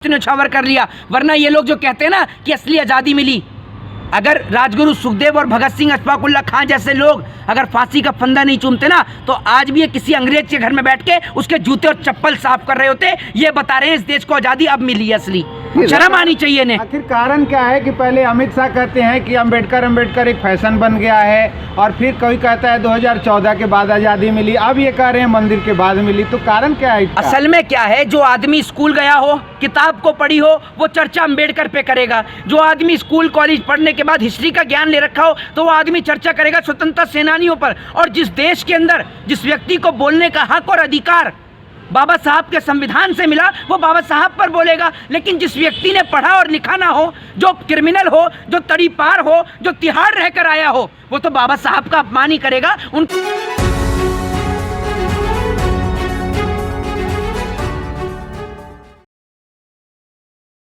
न्यौछावर कर लिया। वरना ये लोग जो कहते हैं ना कि असली आज़ादी मिली, अगर राजगुरु सुखदेव और भगत सिंह अशफाकुल्ला खान जैसे लोग अगर फांसी का फंदा नहीं चूमते ना, तो आज भी ये किसी अंग्रेज के घर में बैठ के उसके जूते और चप्पल साफ कर रहे होते। ये बता रहे हैं इस देश को आज़ादी अब मिली है, असली शर्म आनी चाहिए इन्हें। आखिर कारण क्या है कि पहले अमित शाह कहते हैं कि अम्बेडकर एक फैशन बन गया है, और फिर कोई कहता है 2014 के बाद आज़ादी मिली, अब ये कह रहे हैं मंदिर के बाद मिली। तो कारण क्या है इसका? असल में क्या है, जो आदमी स्कूल गया हो, किताब को पढ़ी हो, वो चर्चा अम्बेडकर पे करेगा। जो आदमी स्कूल कॉलेज पढ़ने के बाद हिस्ट्री का ज्ञान ले रखा हो, तो वो आदमी चर्चा करेगा स्वतंत्रता सेनानियों पर। और जिस देश के अंदर जिस व्यक्ति को बोलने का हक और अधिकार बाबा साहब के संविधान से मिला, वो बाबा साहब पर बोलेगा। लेकिन जिस व्यक्ति ने पढ़ा और लिखा ना हो, जो क्रिमिनल हो, जो तड़ी पार हो, जो तिहाड़ रहकर आया हो, वो तो बाबा साहब का अपमान ही करेगा।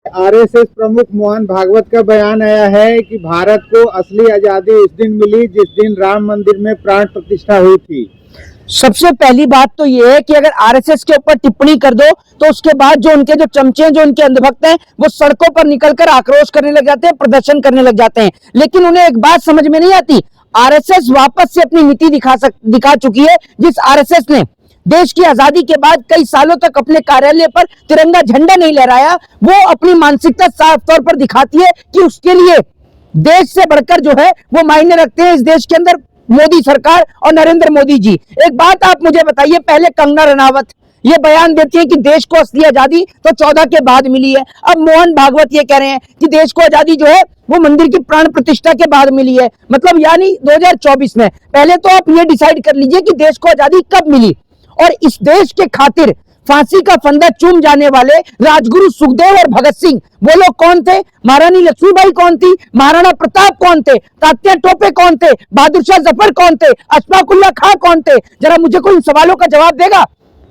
आरएसएस प्रमुख मोहन भागवत का बयान आया है कि भारत को असली आजादी उस दिन मिली जिस दिन राम मंदिर में प्राण प्रतिष्ठा हुई थी। सबसे पहली बात तो ये है कि अगर आरएसएस के ऊपर टिप्पणी कर दो, तो उसके बाद जो उनके जो चमचे, जो उनके अंधभक्त हैं, वो सड़कों पर निकलकर आक्रोश करने लग जाते हैं, प्रदर्शन करने लग जाते हैं। लेकिन उन्हें एक बात समझ में नहीं आती, आरएसएस वापस से अपनी नीति दिखा चुकी है। जिस आरएसएस ने देश की आजादी के बाद कई सालों तक अपने कार्यालय पर तिरंगा झंडा नहीं लहराया, वो अपनी मानसिकता साफ तौर पर दिखाती है कि उसके लिए देश से बढ़कर जो है वो मायने रखते हैं इस देश के अंदर मोदी सरकार और नरेंद्र मोदी जी। एक बात आप मुझे बताइए, पहले कंगना रनावत ये बयान देती है कि देश को असली आजादी तो 14 के बाद मिली है। अब मोहन भागवत ये कह रहे हैं कि देश को आजादी जो है वो मंदिर की प्राण प्रतिष्ठा के बाद मिली है। मतलब यानी 2024 में। पहले तो आप ये डिसाइड कर लीजिए कि देश को आजादी कब मिली। और इस देश के खातिर फांसी का फंदा चूम जाने वाले राजगुरु सुखदेव और भगत सिंह, वो लोग कौन थे? महारानी लक्ष्मीबाई कौन थी? महाराणा प्रताप कौन थे? तात्या टोपे कौन थे? बहादुर शाह जफर कौन थे? अशफाकुल्ला खां कौन थे? जरा मुझे कोई इन सवालों का जवाब देगा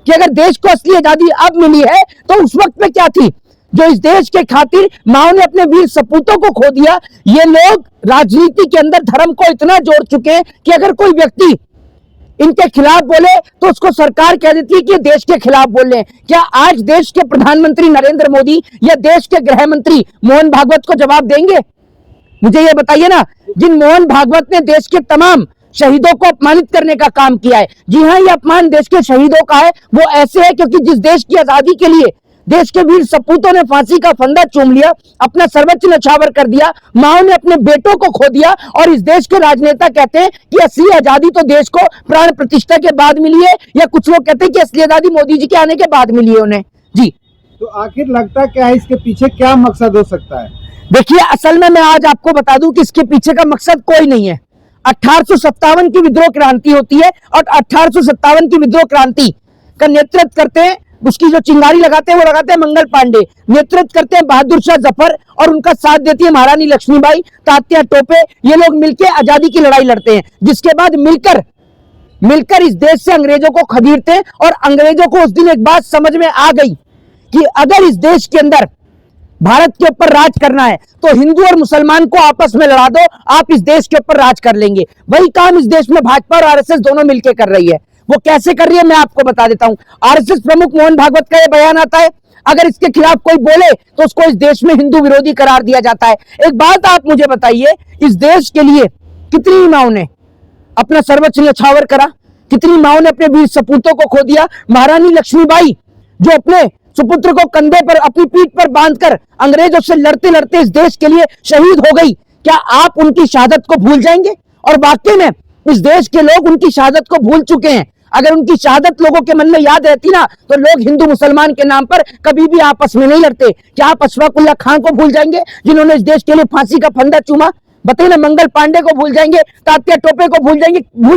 कि अगर देश को असली आजादी अब मिली है तो उस वक्त में क्या थी, जो इस देश के खातिर माओ ने अपने वीर सपूतों को खो दिया। ये लोग राजनीति के अंदर धर्म को इतना जोड़ चुके हैं कि अगर कोई व्यक्ति इनके खिलाफ बोले तो उसको सरकार कह देती है कि देश के खिलाफ बोल रहे हैं। क्या आज देश के प्रधानमंत्री नरेंद्र मोदी या देश के गृह मंत्री मोहन भागवत को जवाब देंगे? मुझे ये बताइए ना, जिन मोहन भागवत ने देश के तमाम शहीदों को अपमानित करने का काम किया है। जी हाँ, ये अपमान देश के शहीदों का है। वो ऐसे है क्योंकि जिस देश की आजादी के लिए देश के वीर सपूतों ने फांसी का फंदा चूम लिया, अपना सर्वोच्च न्यौछावर कर दिया, माओ ने अपने बेटों को खो दिया, और इस देश के राजनेता कहते हैं कि असली आजादी तो देश को प्राण प्रतिष्ठा के बाद मिली है, या कुछ लोग कहते हैं कि असली आजादी मोदी जी के आने के बाद मिली है उन्हें। जी तो आखिर लगता क्या है, इसके पीछे क्या मकसद हो सकता है? देखिए, असल में मैं आज आपको बता दूं कि इसके पीछे का मकसद कोई नहीं है। 1857 की विद्रोह क्रांति होती है, और 1857 की विद्रोह क्रांति का नेतृत्व करते हैं, उसकी जो चिंगारी लगाते हैं वो लगाते हैं मंगल पांडे, नेतृत्व करते हैं बहादुर शाह जफर, और उनका साथ देती है महारानी लक्ष्मीबाई, तात्या टोपे। ये लोग मिलकर आजादी की लड़ाई लड़ते हैं, जिसके बाद मिलकर इस देश से अंग्रेजों को खदेड़ते हैं। और अंग्रेजों को उस दिन एक बात समझ में आ गई कि अगर इस देश के अंदर भारत के ऊपर राज करना है तो हिंदू और मुसलमान को आपस में लड़ा दो, आप इस देश के ऊपर राज कर लेंगे। वही काम इस देश में भाजपा और आरएसएस दोनों मिलकर कर रही है। वो कैसे कर रही है मैं आपको बता देता हूं। आरएसएस प्रमुख मोहन भागवत का यह बयान आता है, अगर इसके खिलाफ कोई बोले तो उसको इस देश में हिंदू विरोधी करार दिया जाता है। एक बात आप मुझे बताइए, इस देश के लिए कितनी माओ ने अपना सर्वोच्च न्यौछावर करा, कितनी माओ ने अपने वीर सपूतों को खो दिया। महारानी लक्ष्मीबाई जो अपने सुपुत्र को कंधे पर अपनी पीठ पर बांधकर अंग्रेजों से लड़ते लड़ते इस देश के लिए शहीद हो गई, क्या आप उनकी शहादत को भूल जाएंगे? और वाकई में इस देश के लोग उनकी शहादत को भूल चुके हैं। अगर उनकी शहादत लोगों के मन में याद रहती ना, तो लोग हिंदू मुसलमान के नाम पर कभी भी आपस में नहीं लड़ते। क्या आप अशफाकुल्ला खान को भूल जाएंगे जिन्होंने इस देश के लिए फांसी का फंदा चूमा? बताइए ना, मंगल पांडे को भूल जाएंगे? तात्या टोपे को भूल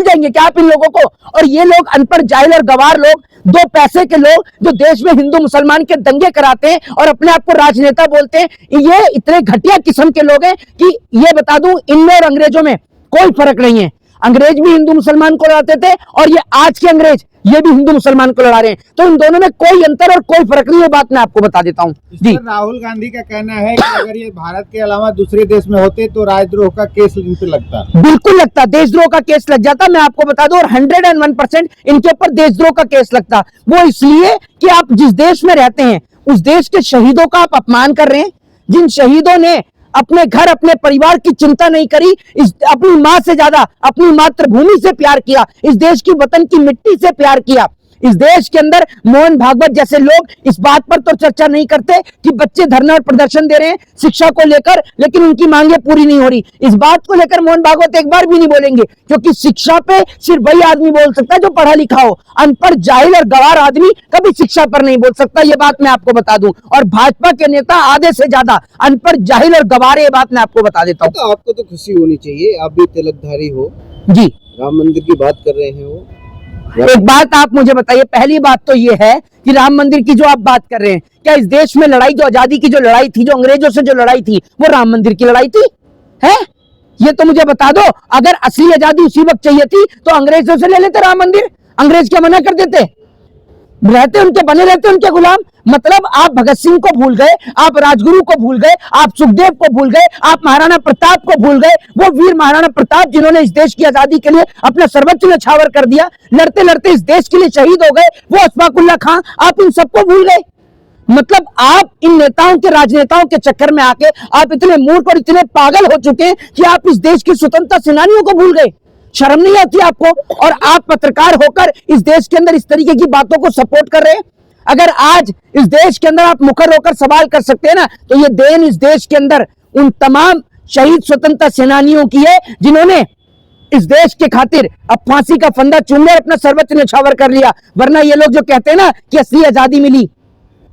जाएंगे क्या आप इन लोगों को? और ये लोग अनपढ़, जाहिल और गवार लोग, दो पैसे के लोग जो देश में हिंदू मुसलमान के दंगे कराते हैं और अपने आप को राजनेता बोलते हैं, ये इतने घटिया किस्म के लोग हैं कि ये बता दूं, इनमें और अंग्रेजों में कोई फर्क नहीं है। अंग्रेज भी हिंदू मुसलमान को लड़ाते थे, और ये आज के अंग्रेज ये भी हिंदू मुसलमान को लड़ा रहे हैं। तो इन दोनों में कोई अंतर और कोई फर्क नहीं है, बात मैं आपको बता देता हूँ। जी, राहुल गांधी का कहना है कि अगर ये भारत के अलावा दूसरे देश में होते तो राजद्रोह का केस इन पे लगता। बिल्कुल लगता, देशद्रोह का केस लग जाता, मैं आपको बता दूं। और 101% इनके ऊपर देशद्रोह का केस लगता। वो इसलिए कि आप जिस देश में रहते हैं उस देश के शहीदों का आप अपमान कर रहे हैं, जिन शहीदों ने अपने घर अपने परिवार की चिंता नहीं करी, इस अपनी मां से ज्यादा अपनी मातृभूमि से प्यार किया, इस देश की वतन की मिट्टी से प्यार किया। इस देश के अंदर मोहन भागवत जैसे लोग इस बात पर तो चर्चा नहीं करते कि बच्चे धरना और प्रदर्शन दे रहे हैं शिक्षा को लेकर, लेकिन उनकी मांगे पूरी नहीं हो रही। इस बात को लेकर मोहन भागवत एक बार भी नहीं बोलेंगे, क्योंकि शिक्षा पे सिर्फ वही आदमी बोल सकता है जो पढ़ा लिखा हो। अनपढ़, जाहिल और गवार आदमी कभी शिक्षा पर नहीं बोल सकता, ये बात मैं आपको बता दूं। और भाजपा के नेता आधे से ज्यादा अनपढ़, जाहिल और गवार, ये बात मैं आपको बता देता हूँ। तो आपको तो खुशी होनी चाहिए, आप भी तिलकधारी हो, जी, राम मंदिर की बात कर रहे हैं वो। एक बात आप मुझे बताइए, पहली बात तो ये है कि राम मंदिर की जो आप बात कर रहे हैं, क्या इस देश में लड़ाई, जो आजादी की जो लड़ाई थी, जो अंग्रेजों से जो लड़ाई थी, वो राम मंदिर की लड़ाई थी? है ये तो मुझे बता दो। अगर असली आजादी उसी वक्त चाहिए थी तो अंग्रेजों से ले लेते राम मंदिर, अंग्रेज क्या मना कर देते? रहते उनके, बने रहते उनके गुलाम। मतलब आप भगत सिंह को भूल गए, आप राजगुरु को भूल गए, आप सुखदेव को भूल गए, आप महाराणा प्रताप को भूल गए। वो वीर महाराणा प्रताप जिन्होंने इस देश की आजादी के लिए अपना सर्वोच्च न्यौछावर कर दिया, लड़ते लड़ते इस देश के लिए शहीद हो गए, वो अशफाकुल्ला खां, आप इन सबको भूल गए। मतलब आप इन नेताओं के, राजनेताओं के चक्कर में आके आप इतने मूर्ख और इतने पागल हो चुके हैं कि आप इस देश की स्वतंत्रता सेनानियों को भूल गए। शर्म नहीं आती आपको? और आप पत्रकार होकर इस देश के अंदर इस तरीके की बातों को सपोर्ट कर रहे हैं। अगर आज इस देश के अंदर आप मुखर होकर सवाल कर सकते हैं ना, तो ये देन इस देश के अंदर उन तमाम शहीद स्वतंत्रता सेनानियों की है जिन्होंने इस देश के खातिर अब फांसी का फंदा चूम लिया, अपना सर्वोच्च न्यौछावर कर लिया। वरना ये लोग जो कहते हैं ना कि असली आजादी मिली,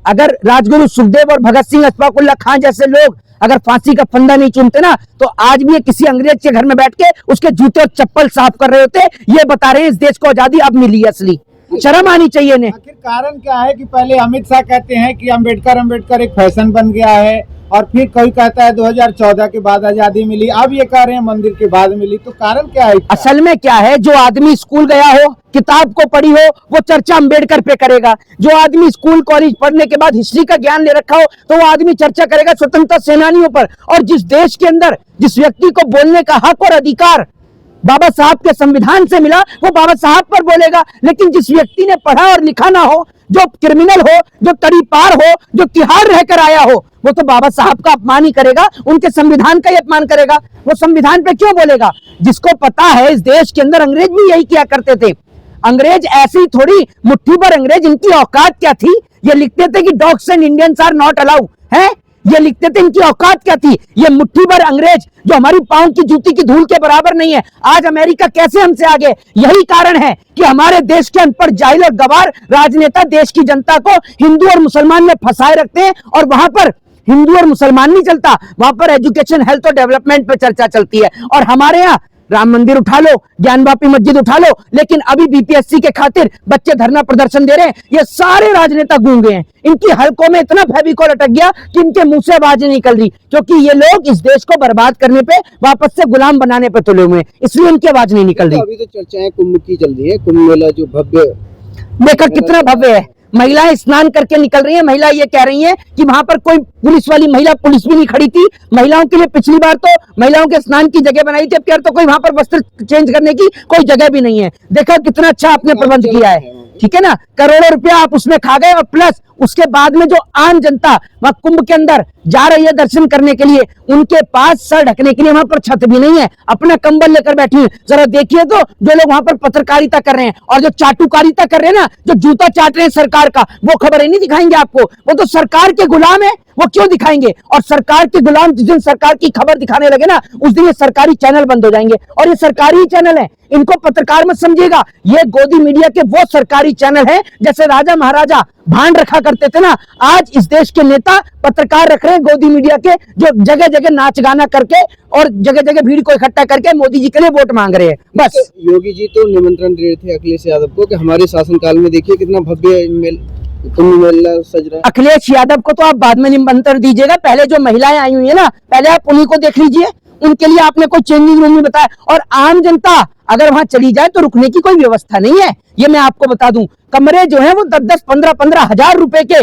अगर राजगुरु सुखदेव और भगत सिंह, अशफाकुल्ला खां जैसे लोग अगर फांसी का फंदा नहीं चूमते ना, तो आज भी ये किसी अंग्रेज के घर में बैठ के उसके जूते और चप्पल साफ कर रहे होते। ये बता रहे हैं इस देश को आजादी अब मिली है असली। शर्म आनी चाहिए इन्हें। आखिर कारण क्या है कि पहले अमित शाह कहते हैं कि अम्बेडकर एक फैशन बन गया है, और फिर कोई कहता है 2014 के बाद आजादी मिली, अब ये कह रहे हैं मंदिर के बाद मिली। तो कारण क्या है? असल में क्या है, जो आदमी स्कूल गया हो, किताब को पढ़ी हो, वो चर्चा अम्बेडकर पे करेगा। जो आदमी स्कूल कॉलेज पढ़ने के बाद हिस्ट्री का ज्ञान ले रखा हो, तो वो आदमी चर्चा करेगा स्वतंत्रता सेनानियों पर। और जिस देश के अंदर जिस व्यक्ति को बोलने का हक और अधिकार बाबा साहब के संविधान से मिला, वो बाबा साहब पर बोलेगा। लेकिन जिस व्यक्ति ने पढ़ा और लिखा ना हो, जो क्रिमिनल हो, जो तड़ी पार हो, जो तिहाड़ रहकर आया हो, वो तो बाबा साहब का अपमान ही करेगा, उनके संविधान का ही अपमान करेगा। वो संविधान पे क्यों बोलेगा? जिसको पता है इस देश के अंदर अंग्रेज भी यही किया करते थे। अंग्रेज ऐसे ही थोड़ी मुट्ठी भर अंग्रेज, इनकी औकात क्या थी? ये लिखते थे कि dogs and Indians are not allowed, है? ये लिखते थे, इनकी औकात क्या थी? ये मुट्ठी भर अंग्रेज जो हमारी पांव की जूती की धूल के बराबर नहीं है। आज अमेरिका कैसे हमसे आगे? यही कारण है कि हमारे देश के अनपढ़, जाहिल और गवार राजनेता देश की जनता को हिंदू और मुसलमान में फंसाए रखते हैं। और वहां पर हिंदू और मुसलमान नहीं चलता, वहां पर एजुकेशन, हेल्थ और डेवलपमेंट पे चर्चा चलती है। और हमारे यहाँ राम मंदिर उठा लो, ज्ञानवापी मस्जिद उठा लो, लेकिन अभी बीपीएससी के खातिर बच्चे धरना प्रदर्शन दे रहे हैं। ये सारे राजनेता गूंगे हैं, इनकी हलकों में इतना फेविकोल अटक गया कि इनके मुंह से आवाज नहीं निकल रही, क्योंकि ये लोग इस देश को बर्बाद करने पे, वापस से गुलाम बनाने पे तुले हुए हैं, इसलिए इनकी आवाज नहीं निकल रही। अभी तो चर्चाएं कुंभ की चल रही है, कुंभ मेला जो भव्य, देखा कितना भव्य है। महिलाएं स्नान करके निकल रही हैं। महिला ये कह रही हैं कि वहां पर कोई पुलिस वाली महिला, पुलिस भी नहीं खड़ी थी महिलाओं के लिए। पिछली बार तो महिलाओं के स्नान की जगह बनाई थी, अब क्या तो कोई वहां पर वस्त्र चेंज करने की कोई जगह भी नहीं है। देखा कितना अच्छा आपने प्रबंध किया है, ठीक है ना? करोड़ों रुपया आप उसमें खा गए, और प्लस उसके बाद में जो आम जनता वहां कुंभ के अंदर जा रही है दर्शन करने के लिए, उनके पास सर ढकने के लिए वहां पर छत भी नहीं है, अपना कंबल लेकर बैठी है। जरा देखिए तो जो लोग वहां पर पत्रकारिता कर रहे हैं और जो चाटुकारिता कर रहे हैं ना, जो जूता चाट रहे हैं सरकार का, वो खबरें नहीं दिखाएंगे आपको। वो तो सरकार के गुलाम है, वो क्यों दिखाएंगे? और सरकार के गुलाम जिस दिन सरकार की खबर दिखाने लगे ना, उस दिन ये सरकारी चैनल बंद हो जाएंगे। और ये सरकारी चैनल है, इनको पत्रकार मत समझिएगा। ये गोदी मीडिया के वो सरकारी चैनल है जैसे राजा महाराजा भांड रखा करते थे ना, आज इस देश के नेता पत्रकार रख रहे हैं गोदी मीडिया के, जो जगह जगह नाच गाना करके और जगह जगह भीड़ को इकट्ठा करके मोदी जी के लिए वोट मांग रहे हैं। बस तो योगी जी तो निमंत्रण दे रहे थे अखिलेश यादव को कि हमारे शासनकाल में देखिए कितना भव्य कुंभ मेला सज रहा है। अखिलेश यादव को तो आप बाद में निमंत्रण दीजिएगा, पहले जो महिलाएं आई हुई है ना, पहले आप उन्हीं को देख लीजिए। उनके लिए आपने कोई चेंजिंग रूम नहीं बताया। और आम जनता अगर वहां चली जाए तो रुकने की कोई व्यवस्था नहीं है, ये मैं आपको बता दूं। कमरे जो है वो 10-10, 15-15 हजार रुपए के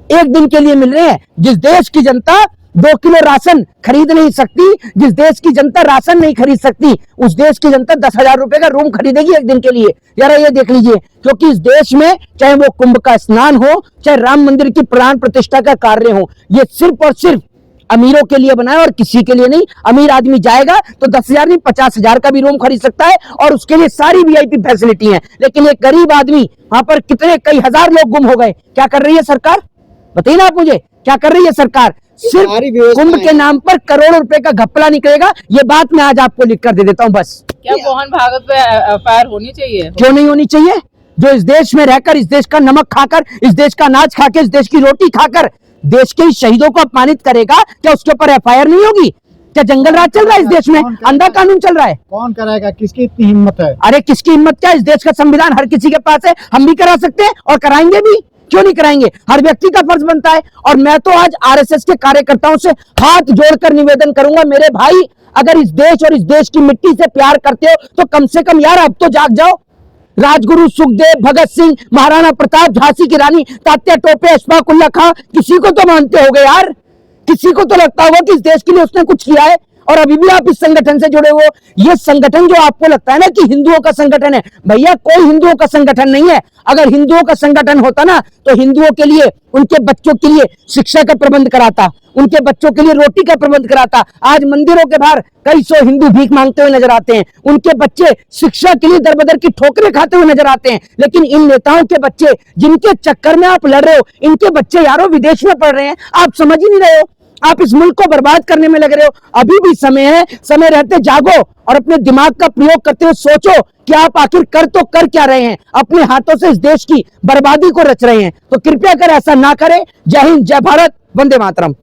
एक दिन के लिए मिल रहे हैं। जिस देश की जनता 2 किलो राशन खरीद नहीं सकती, जिस देश की जनता राशन नहीं खरीद सकती, उस देश की जनता 10,000 रुपए का रूम खरीदेगी एक दिन के लिए। जरा ये देख लीजिए, क्योंकि इस देश में चाहे वो कुंभ का स्नान हो, चाहे राम मंदिर की प्राण प्रतिष्ठा का कार्य हो, ये सिर्फ और सिर्फ अमीरों के लिए बना है और किसी के लिए नहीं। अमीर आदमी जाएगा तो 10,000 नहीं 50,000 का भी रूम खरीद सकता है और उसके लिए सारी वीआईपी फैसिलिटी है। लेकिन एक गरीब आदमी, वहां पर कितने कई हजार लोग गुम हो गए। क्या कर रही है सरकार, बताइए ना आप मुझे, क्या कर रही है सरकार? सिर्फ कुंभ के नाम पर करोड़ों रुपए का घपला निकलेगा। ये बात मैं आज आपको लिख कर दे देता हूं बस। क्या मोहन भागवत पे एफआईआर होनी चाहिए? क्यों नहीं होनी चाहिए? जो इस देश में रहकर, इस देश का नमक खाकर, इस देश का अनाज खाकर, इस देश की रोटी खाकर देश के शहीदों को अपमानित करेगा, क्या उसके ऊपर एफआईआर नहीं होगी? क्या जंगल राज चल रहा है इस देश में? अंधा कानून चल रहा है? कौन कराएगा? किसकी इतनी हिम्मत है? अरे किसकी हिम्मत क्या, इस देश का संविधान हर किसी के पास है, हम भी करा सकते हैं और कराएंगे भी। क्यों नहीं कराएंगे? हर व्यक्ति का फर्ज बनता है। और मैं तो आज आरएसएस के कार्यकर्ताओं से हाथ जोड़कर निवेदन करूंगा, मेरे भाई अगर इस देश और इस देश की मिट्टी से प्यार करते हो तो कम से कम यार अब तो जाग जाओ। राजगुरु सुखदेव, भगत सिंह, महाराणा प्रताप, झांसी की रानी, तात्या टोपे, अशफाक उल्लाह खां, किसी को तो मानते होगे यार, किसी को तो लगता होगा कि इस देश के लिए उसने कुछ किया है और अभी भी आप इस संगठन से जुड़े हो। ये संगठन जो आपको लगता है ना कि हिंदुओं का संगठन है, भैया कोई हिंदुओं का संगठन नहीं है। अगर हिंदुओं का संगठन होता ना तो हिंदुओं के लिए, उनके बच्चों के लिए शिक्षा का प्रबंध कराता, उनके बच्चों के लिए रोटी का प्रबंध कराता। आज मंदिरों के बाहर कई सौ हिंदू भीख मांगते हुए नजर आते हैं, उनके बच्चे शिक्षा के लिए दर बदर की ठोकरें खाते हुए नजर आते हैं। लेकिन इन नेताओं के बच्चे जिनके चक्कर में आप लड़ रहे हो, इनके बच्चे यारो विदेश में पढ़ रहे हैं, आप समझ ही नहीं रहे हो। आप इस मुल्क को बर्बाद करने में लग रहे हो। अभी भी समय है, समय रहते जागो और अपने दिमाग का प्रयोग करते हुए सोचो कि आप आखिर कर तो कर क्या रहे हैं। अपने हाथों से इस देश की बर्बादी को रच रहे हैं, तो कृपया कर ऐसा ना करें। जय हिंद, जय भारत, वंदे मातरम।